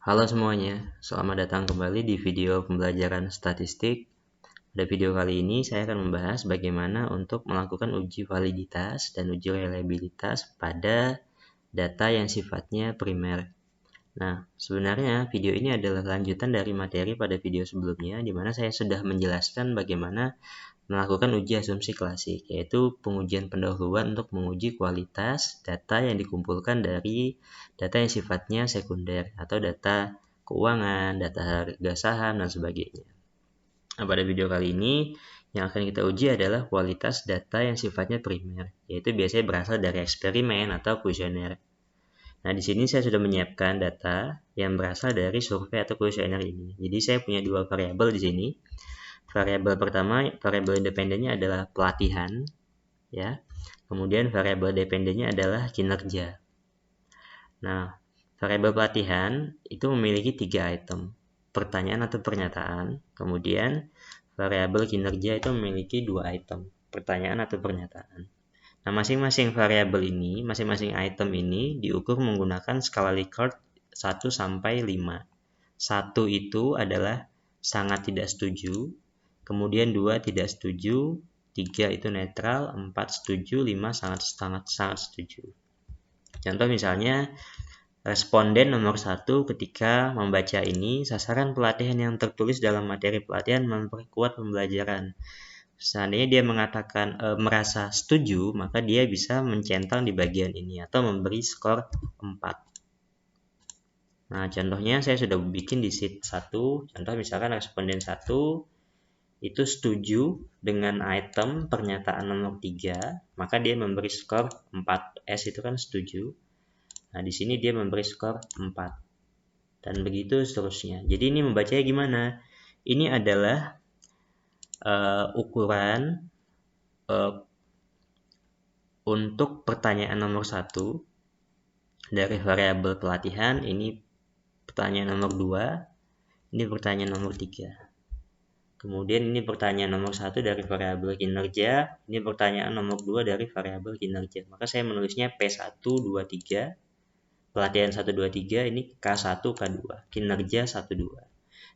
Halo semuanya, selamat datang kembali di video pembelajaran statistik. Pada video kali ini saya akan membahas bagaimana untuk melakukan uji validitas dan uji reliabilitas pada data yang sifatnya primer. Nah, sebenarnya video ini adalah lanjutan dari materi pada video sebelumnya, di mana saya sudah menjelaskan bagaimana melakukan uji asumsi klasik, yaitu pengujian pendahuluan untuk menguji kualitas data yang dikumpulkan dari data yang sifatnya sekunder atau data keuangan, data harga saham, dan sebagainya. Nah, pada video kali ini yang akan kita uji adalah kualitas data yang sifatnya primer, yaitu biasanya berasal dari eksperimen atau kuesioner. Nah, di sini saya sudah menyiapkan data yang berasal dari survei atau kuesioner ini. Jadi saya punya dua variabel di sini. Variabel pertama, variabel independennya adalah pelatihan, ya. Kemudian variabel dependennya adalah kinerja. Nah, variabel pelatihan itu memiliki 3 item, pertanyaan atau pernyataan. Kemudian variabel kinerja itu memiliki 2 item, pertanyaan atau pernyataan. Nah, masing-masing variabel ini, masing-masing item ini diukur menggunakan skala Likert 1 sampai 5. 1 itu adalah sangat tidak setuju, kemudian 2 tidak setuju, 3 itu netral, 4 setuju, 5 sangat setuju. Contoh misalnya, responden nomor 1 ketika membaca ini, sasaran pelatihan yang tertulis dalam materi pelatihan memperkuat pembelajaran. Seandainya dia mengatakan merasa setuju, maka dia bisa mencentang di bagian ini atau memberi skor 4. Nah, contohnya saya sudah bikin di sheet 1. Contoh misalkan responden 1 itu setuju dengan item pernyataan nomor 3, maka dia memberi skor 4. S itu kan setuju. Nah, di sini dia memberi skor 4. Dan begitu seterusnya. Jadi ini membacanya gimana? Ini adalah ukuran untuk pertanyaan nomor 1 dari variabel pelatihan. Ini pertanyaan nomor 2, ini pertanyaan nomor 3. Kemudian ini pertanyaan nomor 1 dari variabel kinerja, ini pertanyaan nomor 2 dari variabel kinerja. Maka saya menulisnya P1, 2, 3, pelatihan 1, 2, 3, ini K1, K2, kinerja 1, 2.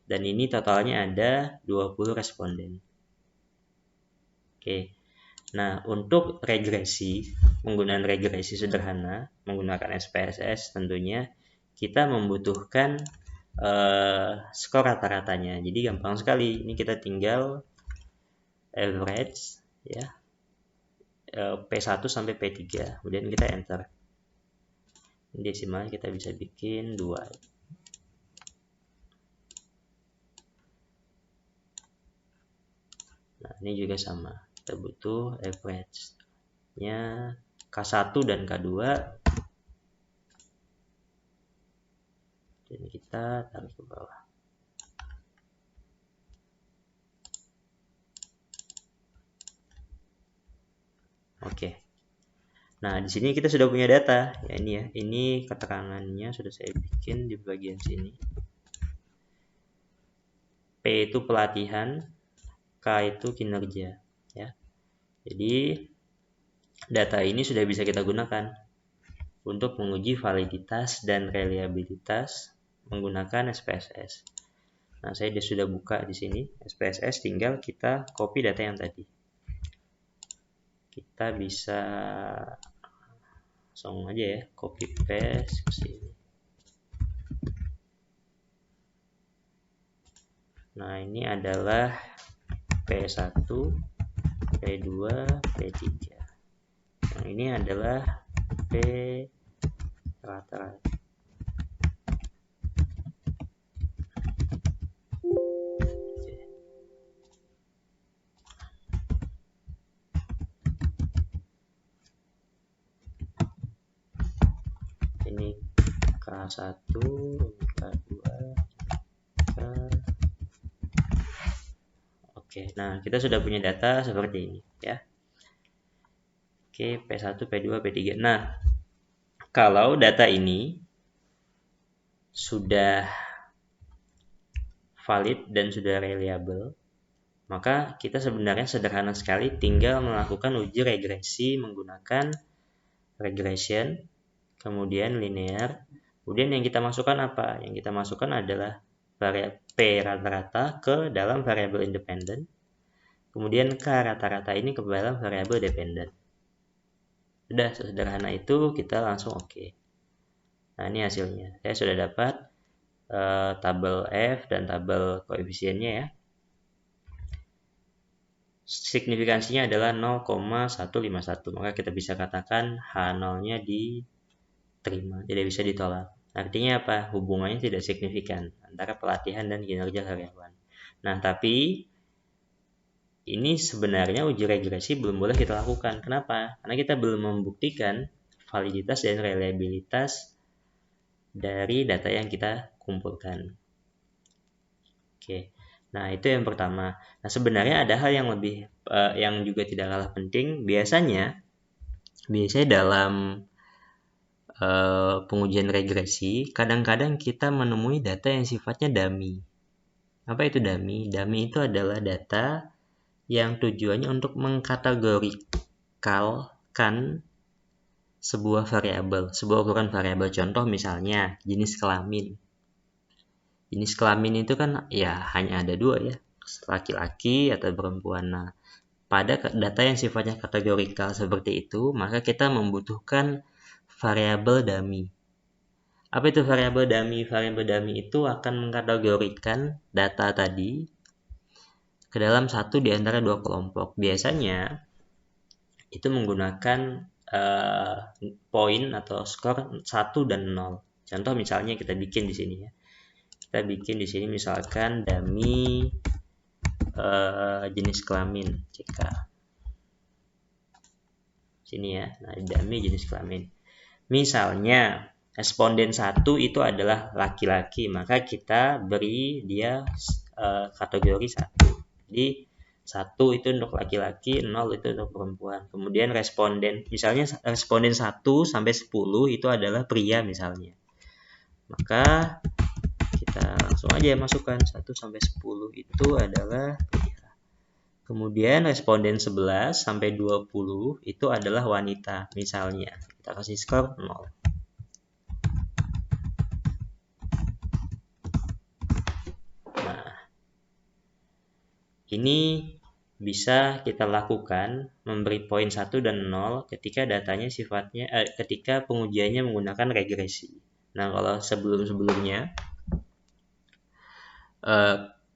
Dan ini totalnya ada 20 responden. Oke. Nah, untuk regresi, penggunaan regresi sederhana, menggunakan SPSS tentunya, kita membutuhkan skor rata-ratanya. Jadi gampang sekali. Ini kita tinggal average, ya, P1 sampai P3. Kemudian kita enter. Ini desimalnya kita bisa bikin 2. Nah, ini juga sama. Kita butuh average-nya K1 dan K2. Dan kita tarik ke bawah. Oke. Nah, di sini kita sudah punya data. Ya, ini ya. Ini keterangannya sudah saya bikin di bagian sini. P itu pelatihan, K itu kinerja, ya. Jadi data ini sudah bisa kita gunakan untuk menguji validitas dan reliabilitas menggunakan SPSS. Nah, saya sudah buka di sini SPSS, tinggal kita copy data yang tadi. Kita bisa langsung aja ya, copy paste ke sini. Nah, ini adalah P1, P2, P3. Yang ini adalah P rata-rata. Ini K1, K2, K. Oke, nah kita sudah punya data seperti ini, ya. Oke, P1, P2, P3. Nah, kalau data ini sudah valid dan sudah reliable, maka kita sebenarnya sederhana sekali tinggal melakukan uji regresi menggunakan regression, kemudian linear, Kemudian yang kita masukkan apa? Yang kita masukkan adalah variabel P rata-rata ke dalam variabel independen. Kemudian K rata-rata ini ke dalam variabel dependen. Sudah sederhana itu, kita langsung oke. Nah, ini hasilnya. Saya sudah dapat tabel F dan tabel koefisiennya ya. Signifikansinya adalah 0,151. Maka kita bisa katakan H0-nya diterima, tidak bisa ditolak. Artinya apa? Hubungannya tidak signifikan antara pelatihan dan kinerja karyawan. Nah, tapi ini sebenarnya uji regresi belum boleh kita lakukan. Kenapa? Karena kita belum membuktikan validitas dan reliabilitas dari data yang kita kumpulkan. Oke. Nah, itu yang pertama. Nah, sebenarnya ada hal yang lebih yang juga tidak kalah penting. Biasanya dalam pengujian regresi, kadang-kadang kita menemui data yang sifatnya dummy. Apa itu dummy? Dummy itu adalah data yang tujuannya untuk mengkategorikan sebuah variabel, sebuah ukuran variabel. Contoh misalnya jenis kelamin. Jenis kelamin itu kan ya hanya ada dua ya, laki-laki atau perempuan. Nah, pada data yang sifatnya kategorikal seperti itu, maka kita membutuhkan variabel dummy. Apa itu variabel dummy? Variabel dummy itu akan mengkategorikan data tadi ke dalam satu di antara dua kelompok. Biasanya itu menggunakan poin atau skor 1 dan 0. Contoh misalnya kita bikin di sini ya. Kita bikin di sini misalkan dummy jenis kelamin CK. Sini ya. Nah, dummy jenis kelamin. Misalnya responden 1 itu adalah laki-laki, maka kita beri dia kategori 1. Jadi 1 itu untuk laki-laki, 0 itu untuk perempuan. Kemudian responden, misalnya responden 1 sampai 10 itu adalah pria misalnya. Maka kita langsung aja masukkan 1 sampai 10 itu adalah pria. Kemudian responden 11 sampai 20 itu adalah wanita misalnya. Kita kasih skor 0. Nah, ini bisa kita lakukan memberi poin 1 dan 0 ketika datanya sifatnya ketika pengujiannya menggunakan regresi. Nah, kalau sebelum-sebelumnya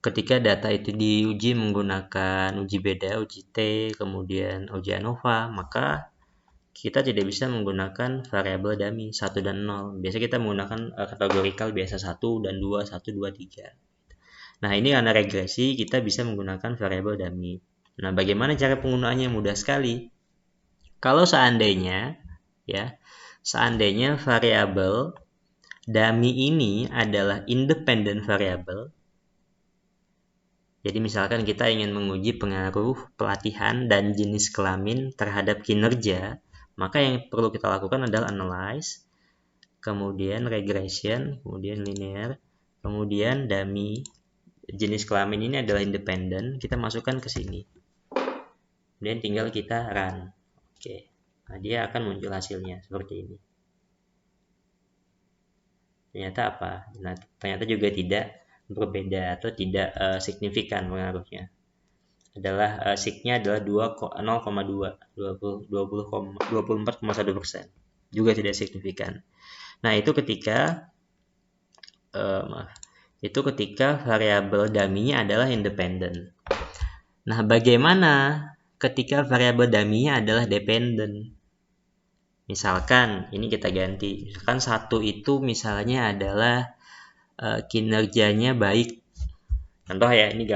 ketika data itu diuji menggunakan uji beda, uji T, kemudian uji ANOVA, maka kita tidak bisa menggunakan variabel dummy 1 dan 0. Biasa kita menggunakan kategorikal biasa 1 dan 2, 1, 2, 3. Nah, ini karena regresi kita bisa menggunakan variabel dummy. Nah, bagaimana cara penggunaannya? Mudah sekali. Kalau seandainya variabel dummy ini adalah independent variable. Jadi misalkan kita ingin menguji pengaruh pelatihan dan jenis kelamin terhadap kinerja, maka yang perlu kita lakukan adalah analyze, kemudian regression, kemudian linear, kemudian dummy. Jenis kelamin ini adalah independen, kita masukkan ke sini. Kemudian tinggal kita run. Oke. Nah, dia akan muncul hasilnya seperti ini. Ternyata apa? Nah, ternyata juga tidak berbeda atau tidak signifikan pengaruhnya. Adalah sig-nya adalah 24,1%. Juga tidak signifikan. Nah, itu ketika variabel dummy-nya adalah independen. Nah, bagaimana ketika variabel dummy-nya adalah dependent? Misalkan ini kita ganti. Misalkan 1 itu misalnya adalah kinerjanya baik. Contoh ya, ini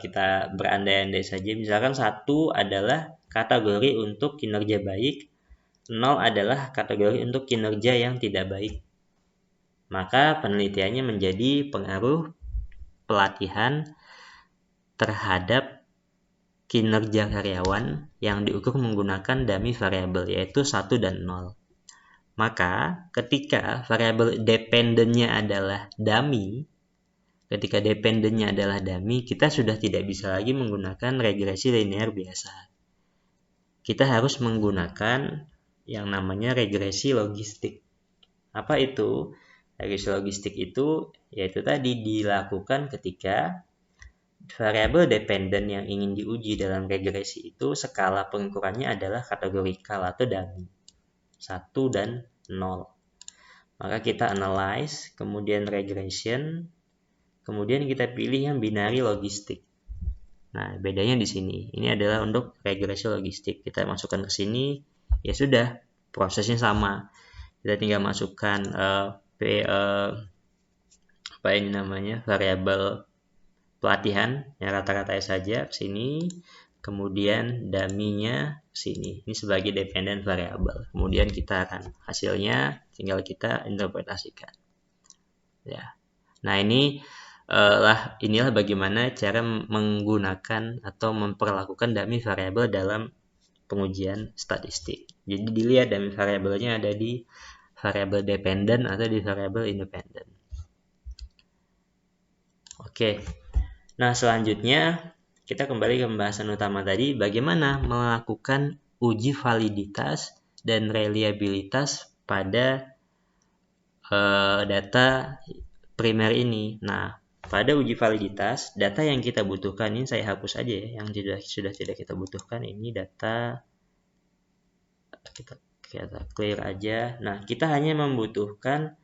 kita berandai-andai saja. Misalkan 1 adalah kategori untuk kinerja baik, 0 adalah kategori untuk kinerja yang tidak baik. Maka penelitiannya menjadi pengaruh pelatihan terhadap kinerja karyawan yang diukur menggunakan dummy variable, yaitu 1 dan 0. Maka ketika variabel dependennya adalah dummy, kita sudah tidak bisa lagi menggunakan regresi linear biasa. Kita harus menggunakan yang namanya regresi logistik. Apa itu? Regresi logistik itu yaitu tadi dilakukan ketika variabel dependen yang ingin diuji dalam regresi itu skala pengukurannya adalah kategorikal atau dummy 1 dan 0. Maka kita analyze, kemudian regression, kemudian kita pilih yang binary logistik. Nah, bedanya di sini. Ini adalah untuk regresi logistik. Kita masukkan ke sini, ya sudah, prosesnya sama. Kita tinggal masukkan variabel pelatihan yang rata-rata saja ke sini, kemudian dummy-nya sini. Ini sebagai dependent variable. Kemudian kita akan hasilnya tinggal kita interpretasikan. Ya. Nah, inilah bagaimana cara menggunakan atau memperlakukan dummy variable dalam pengujian statistik. Jadi dilihat dummy variabelnya ada di variabel dependent atau di variabel independent. Oke. Nah, selanjutnya kita kembali ke pembahasan utama tadi, bagaimana melakukan uji validitas dan reliabilitas pada data primer ini. Nah, pada uji validitas, data yang kita butuhkan ini saya hapus aja ya, yang sudah tidak kita butuhkan ini data kita clear aja. Nah, kita hanya membutuhkan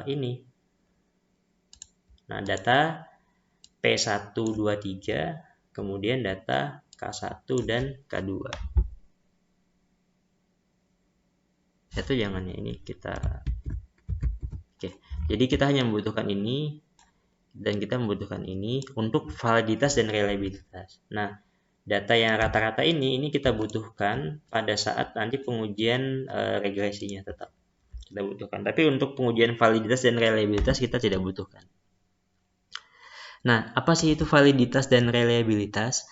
ini. Nah, data P123, kemudian data K1 dan K2. Itu jangan ya, ini kita. Oke, jadi kita hanya membutuhkan ini dan kita membutuhkan ini untuk validitas dan reliabilitas. Nah, data yang rata-rata ini kita butuhkan pada saat nanti pengujian regresinya tetap kita butuhkan. Tapi untuk pengujian validitas dan reliabilitas kita tidak butuhkan. Nah, apa sih itu validitas dan reliabilitas?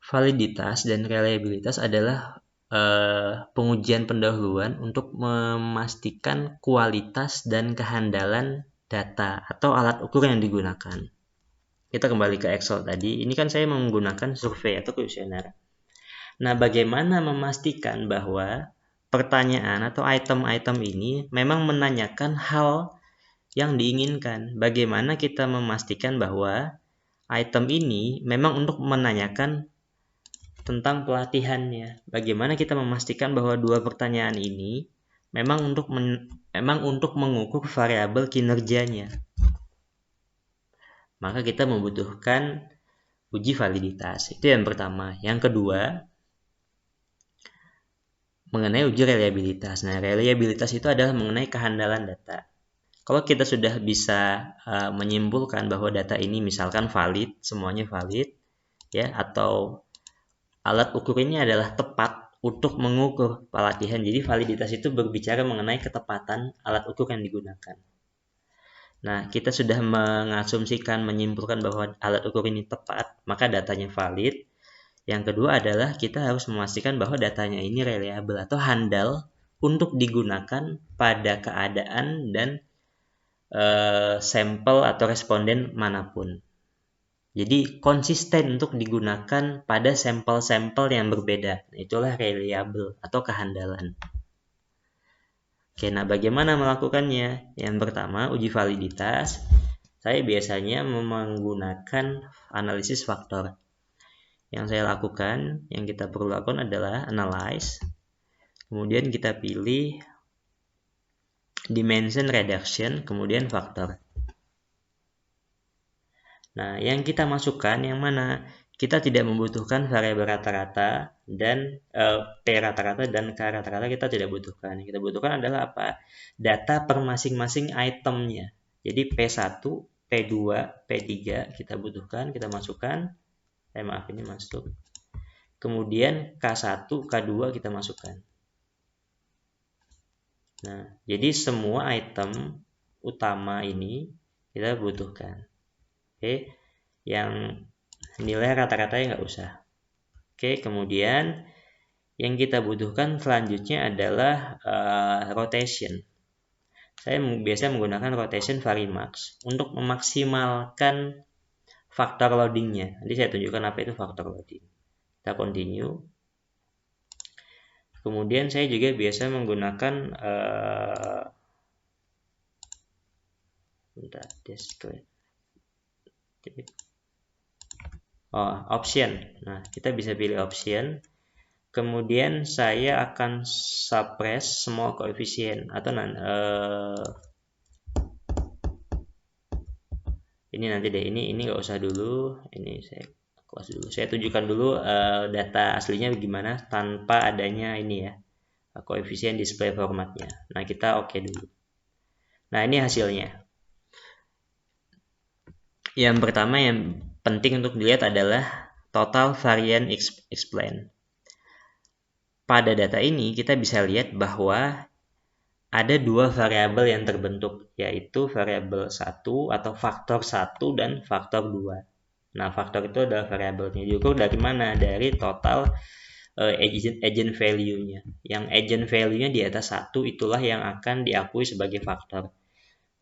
Validitas dan reliabilitas adalah pengujian pendahuluan untuk memastikan kualitas dan kehandalan data atau alat ukur yang digunakan. Kita kembali ke Excel tadi. Ini kan saya menggunakan survei atau kuesioner. Nah, bagaimana memastikan bahwa pertanyaan atau item-item ini memang menanyakan hal yang diinginkan? Bagaimana kita memastikan bahwa item ini memang untuk menanyakan tentang pelatihannya? Bagaimana kita memastikan bahwa dua pertanyaan ini memang untuk mengukur variabel kinerjanya? Maka kita membutuhkan uji validitas. Itu yang pertama. Yang kedua, mengenai uji reliabilitas. Nah, reliabilitas itu adalah mengenai kehandalan data. Kalau kita sudah bisa menyimpulkan bahwa data ini misalkan valid, semuanya valid, ya, atau alat ukur ini adalah tepat untuk mengukur pelatihan. Jadi validitas itu berbicara mengenai ketepatan alat ukur yang digunakan. Nah, kita sudah mengasumsikan, menyimpulkan bahwa alat ukur ini tepat, maka datanya valid. Yang kedua adalah kita harus memastikan bahwa datanya ini reliable atau handal untuk digunakan pada keadaan dan sampel atau responden manapun. Jadi konsisten untuk digunakan pada sampel-sampel yang berbeda. Itulah reliable atau kehandalan. Oke, nah bagaimana melakukannya? Yang pertama, uji validitas. Saya biasanya menggunakan analisis faktor. Yang saya lakukan, yang kita perlu lakukan adalah analyze. Kemudian kita pilih dimension reduction, kemudian faktor. Nah, yang kita masukkan yang mana? Kita tidak membutuhkan variabel rata-rata dan P rata-rata dan K rata-rata kita tidak butuhkan. Yang kita butuhkan adalah apa? Data per masing-masing itemnya. Jadi P1, P2, P3 kita butuhkan, kita masukkan. Maaf, ini masuk. Kemudian K1, K2 kita masukkan. Nah, jadi semua item utama ini kita butuhkan. Oke, yang nilai rata-ratanya nggak usah. Oke, kemudian yang kita butuhkan selanjutnya adalah rotation. Saya biasa menggunakan rotation varimax untuk memaksimalkan faktor loadingnya. Nanti saya tunjukkan apa itu faktor loading. Kita continue. Kemudian saya juga biasa menggunakan option. Nah, kita bisa pilih option. Kemudian saya akan suppress semua koefisien atau ini nanti deh, ini nggak usah dulu, ini saya close dulu. Saya tunjukkan dulu data aslinya bagaimana tanpa adanya ini ya, koefisien display formatnya. Nah, kita oke dulu. Nah, ini hasilnya. Yang pertama yang penting untuk dilihat adalah total varian explain. Pada data ini kita bisa lihat bahwa ada dua variabel yang terbentuk, yaitu variabel 1 atau faktor 1 dan faktor 2. Nah, faktor itu adalah variabelnya. Diukur dari mana? Dari total agent value-nya. Yang agent value-nya di atas 1 itulah yang akan diakui sebagai faktor.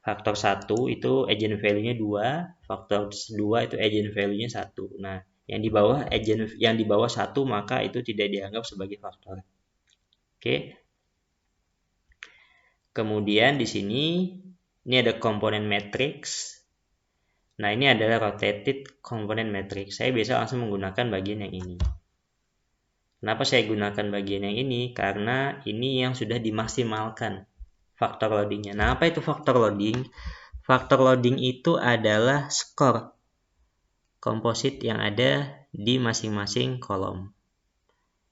Faktor 1 itu agent value-nya 2, faktor 2 itu agent value-nya 1. Nah, yang di bawah 1 maka itu tidak dianggap sebagai faktor. Oke. Kemudian di sini ini ada komponen matrix. Nah, ini adalah rotated component matrix. Saya biasa langsung menggunakan bagian yang ini. Kenapa saya gunakan bagian yang ini? Karena ini yang sudah dimaksimalkan faktor loadingnya. Nah, apa itu faktor loading? Faktor loading itu adalah skor komposit yang ada di masing-masing kolom.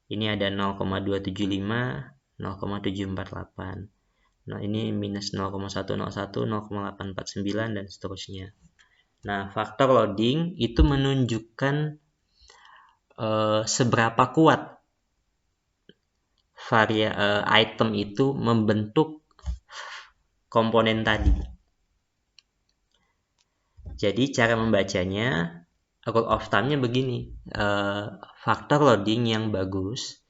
Ini ada 0,275, 0,748. Nah, ini minus 0,101, 0,849, dan seterusnya. Nah, faktor loading itu menunjukkan seberapa kuat item itu membentuk komponen tadi. Jadi, cara membacanya, rule of thumb-nya begini. Faktor loading yang bagus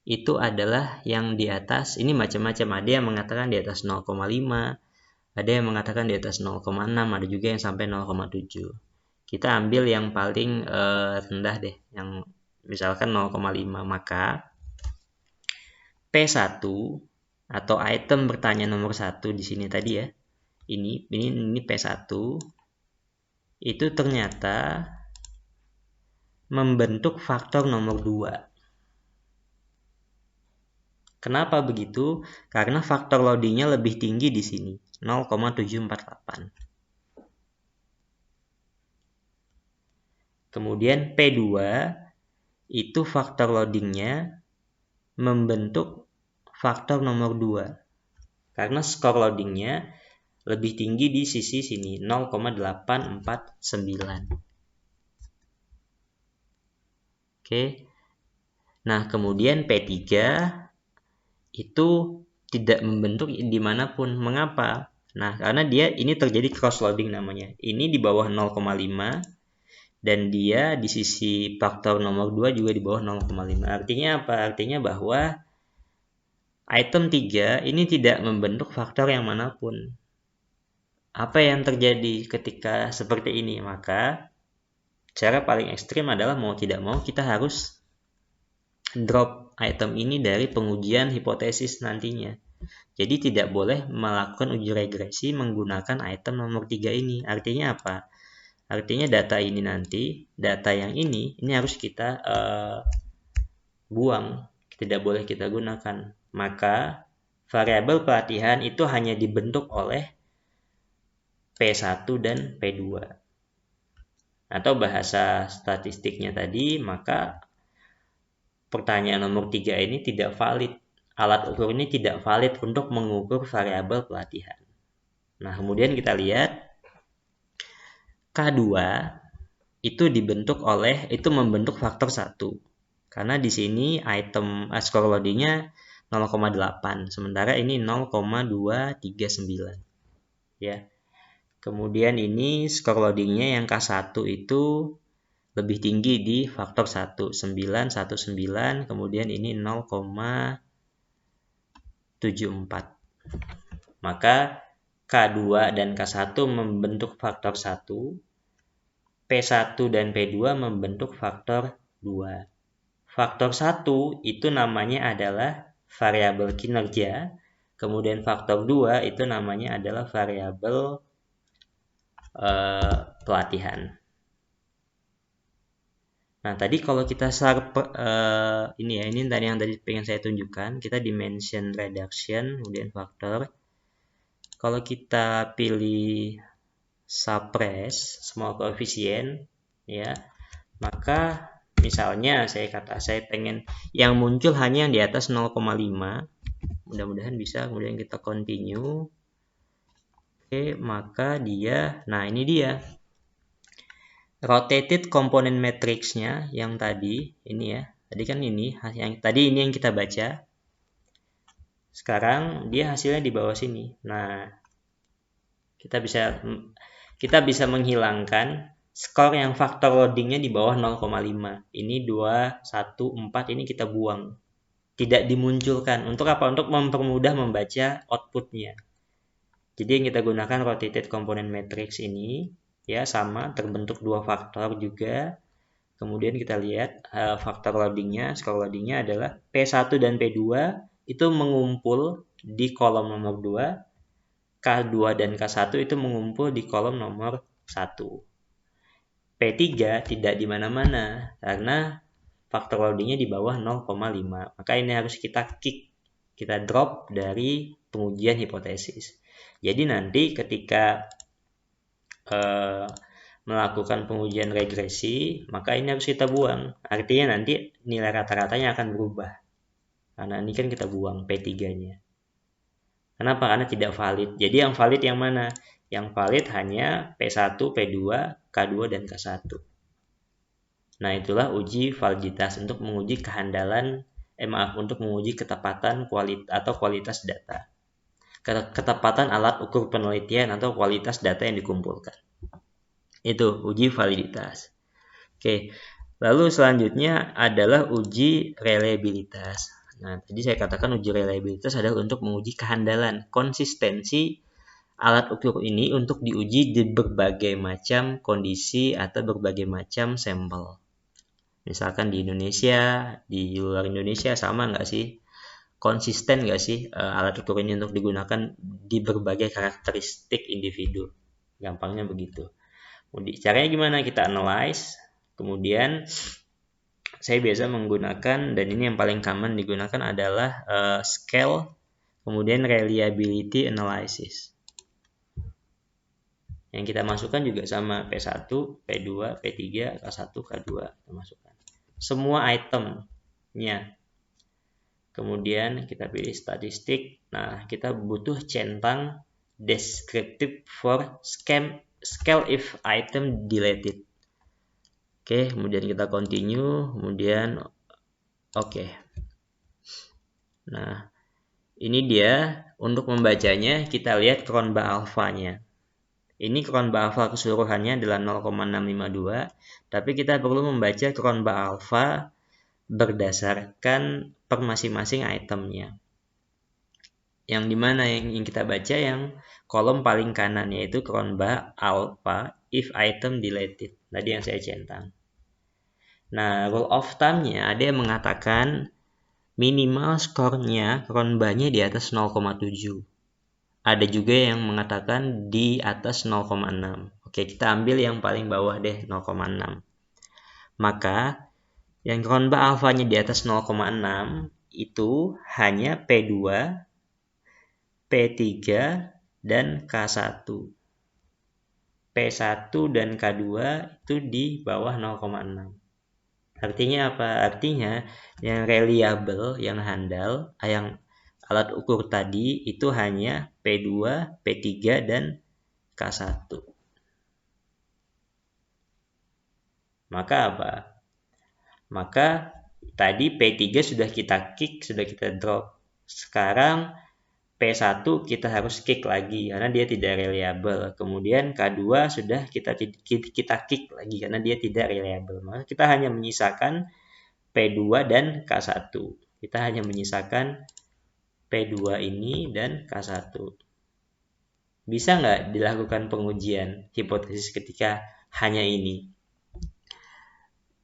itu adalah yang di atas, ini macam-macam, ada yang mengatakan di atas 0,5, ada yang mengatakan di atas 0,6, ada juga yang sampai 0,7. Kita ambil yang paling rendah deh, yang misalkan 0,5, maka P1 atau item pertanyaan nomor 1 di sini tadi ya, ini P1 itu ternyata membentuk faktor nomor 2. Kenapa begitu? Karena faktor loadingnya lebih tinggi di sini, 0,748. Kemudian P2 itu faktor loadingnya membentuk faktor nomor 2. Karena skor loadingnya lebih tinggi di sisi sini, 0,849. Oke. Nah, kemudian P3 itu tidak membentuk dimanapun. Mengapa? Nah, karena dia ini terjadi cross loading namanya. Ini di bawah 0,5 dan dia di sisi faktor nomor 2 juga di bawah 0,5. Artinya apa? Artinya bahwa item 3 ini tidak membentuk faktor yang manapun. Apa yang terjadi ketika seperti ini? Maka cara paling ekstrim adalah mau tidak mau kita harus drop item ini dari pengujian hipotesis nantinya. Jadi tidak boleh melakukan uji regresi menggunakan item nomor 3 ini. Artinya apa? Artinya data ini nanti, data yang ini harus kita buang. Tidak boleh kita gunakan. Maka variabel pelatihan itu hanya dibentuk oleh P1 dan P2. Atau bahasa statistiknya tadi, maka pertanyaan nomor 3 ini tidak valid. Alat ukur ini tidak valid untuk mengukur variabel pelatihan. Nah, kemudian kita lihat K2 itu membentuk faktor 1. Karena di sini item skor loadingnya 0,8, sementara ini 0,239. Ya. Kemudian ini skor loadingnya yang K1 itu lebih tinggi di faktor 1, 919, kemudian ini 0,74. Maka K2 dan K1 membentuk faktor 1, P1 dan P2 membentuk faktor 2. Faktor 1 itu namanya adalah variabel kinerja, kemudian faktor 2 itu namanya adalah variabel pelatihan. Nah, tadi kalau kita ini tadi yang pengen saya tunjukkan, kita dimension reduction, kemudian faktor. Kalau kita pilih suppress small coefficient, ya, maka misalnya saya pengen yang muncul hanya yang di atas 0,5. Mudah-mudahan bisa. Kemudian kita continue. Oke, maka dia, nah ini dia. Rotated component matrix-nya yang tadi ini ya. Tadi kan ini yang kita baca. Sekarang dia hasilnya di bawah sini. Nah, kita bisa menghilangkan skor yang faktor loadingnya di bawah 0,5. Ini 2, 1, 4 ini kita buang. Tidak dimunculkan. Untuk apa? Untuk mempermudah membaca outputnya. Jadi yang kita gunakan rotated component matrix ini ya sama, terbentuk 2 faktor juga. Kemudian kita lihat faktor loadingnya, skor loadingnya adalah P1 dan P2 itu mengumpul di kolom nomor 2, K2 dan K1 itu mengumpul di kolom nomor 1. P3 tidak di mana-mana karena faktor loadingnya di bawah 0,5. Maka ini harus kita kick, kita drop dari pengujian hipotesis. Jadi nanti ketika melakukan pengujian regresi, maka ini harus kita buang. Artinya nanti nilai rata-ratanya akan berubah. Karena ini kan kita buang P3-nya. Kenapa? Karena tidak valid. Jadi yang valid yang mana? Yang valid hanya P1, P2, K2, dan K1. Nah, itulah uji validitas untuk menguji kehandalan, untuk menguji ketepatan kualitas data. Ketepatan alat ukur penelitian atau kualitas data yang dikumpulkan. Itu uji validitas. Oke, lalu selanjutnya adalah uji reliabilitas. Nah, tadi saya katakan uji reliabilitas adalah untuk menguji kehandalan, konsistensi alat ukur ini untuk diuji di berbagai macam kondisi atau berbagai macam sampel. Misalkan di Indonesia, di luar Indonesia sama nggak sih? Konsisten nggak sih alat ukur ini untuk digunakan di berbagai karakteristik individu? Gampangnya begitu. Caranya gimana? Kita analyze, kemudian saya biasa menggunakan, dan ini yang paling common digunakan adalah scale, kemudian reliability analysis. Yang kita masukkan juga sama P1, P2, P3, K1, K2 kita masukkan. Semua itemnya. Kemudian kita pilih statistik. Nah, kita butuh centang descriptive for scale if item deleted. Oke, kemudian kita continue, kemudian oke. Nah, ini dia. Untuk membacanya kita lihat Cronbach alpha-nya. Ini Cronbach alpha keseluruhannya adalah 0,652, tapi kita perlu membaca Cronbach alpha berdasarkan per masing-masing itemnya. Yang dimana yang kita baca yang kolom paling kanan, yaitu Cronbach alpha if item deleted. Tadi yang saya centang. Nah, rule of thumb-nya ada yang mengatakan minimal skornya Cronbach-nya di atas 0,7. Ada juga yang mengatakan di atas 0,6. Oke, kita ambil yang paling bawah deh, 0,6. Maka yang Cronbach alpha-nya di atas 0,6 itu hanya P2, P3, dan K1. P1 dan K2 itu di bawah 0,6. Artinya apa? Artinya yang reliable, yang handal, yang alat ukur tadi itu hanya P2, P3, dan K1. Maka apa? Maka tadi P3 sudah kita kick, sudah kita drop. Sekarang P1 kita harus kick lagi karena dia tidak reliable. Kemudian K2 sudah kita kick lagi karena dia tidak reliable. Maka kita hanya menyisakan P2 dan K1. Kita hanya menyisakan P2 ini dan K1. Bisa nggak dilakukan pengujian hipotesis ketika hanya ini?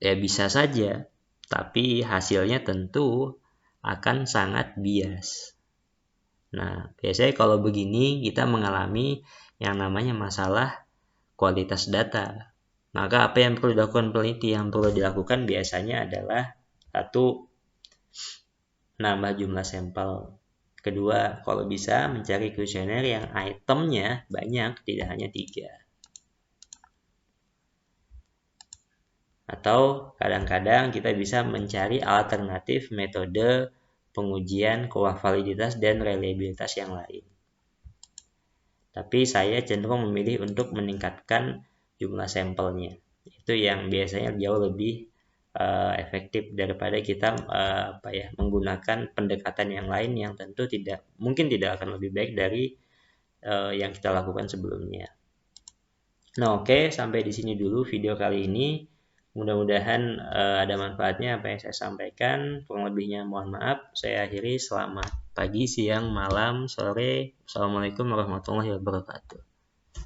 Ya bisa saja, tapi hasilnya tentu akan sangat bias. Nah, biasanya kalau begini kita mengalami yang namanya masalah kualitas data. Maka apa yang perlu dilakukan peneliti? Yang perlu dilakukan biasanya adalah satu, nambah jumlah sampel. Kedua, kalau bisa mencari kuesioner yang itemnya banyak, tidak hanya 3. Atau kadang-kadang kita bisa mencari alternatif metode pengujian validitas dan reliabilitas yang lain. Tapi saya cenderung memilih untuk meningkatkan jumlah sampelnya. Itu yang biasanya jauh lebih efektif daripada kita menggunakan pendekatan yang lain yang tentu mungkin tidak akan lebih baik dari yang kita lakukan sebelumnya. Nah, oke, sampai di sini dulu video kali ini. Mudah-mudahan ada manfaatnya apa yang saya sampaikan. Kurang lebihnya mohon maaf. Saya akhiri. Selamat pagi, siang, malam, sore. Assalamualaikum warahmatullahi wabarakatuh.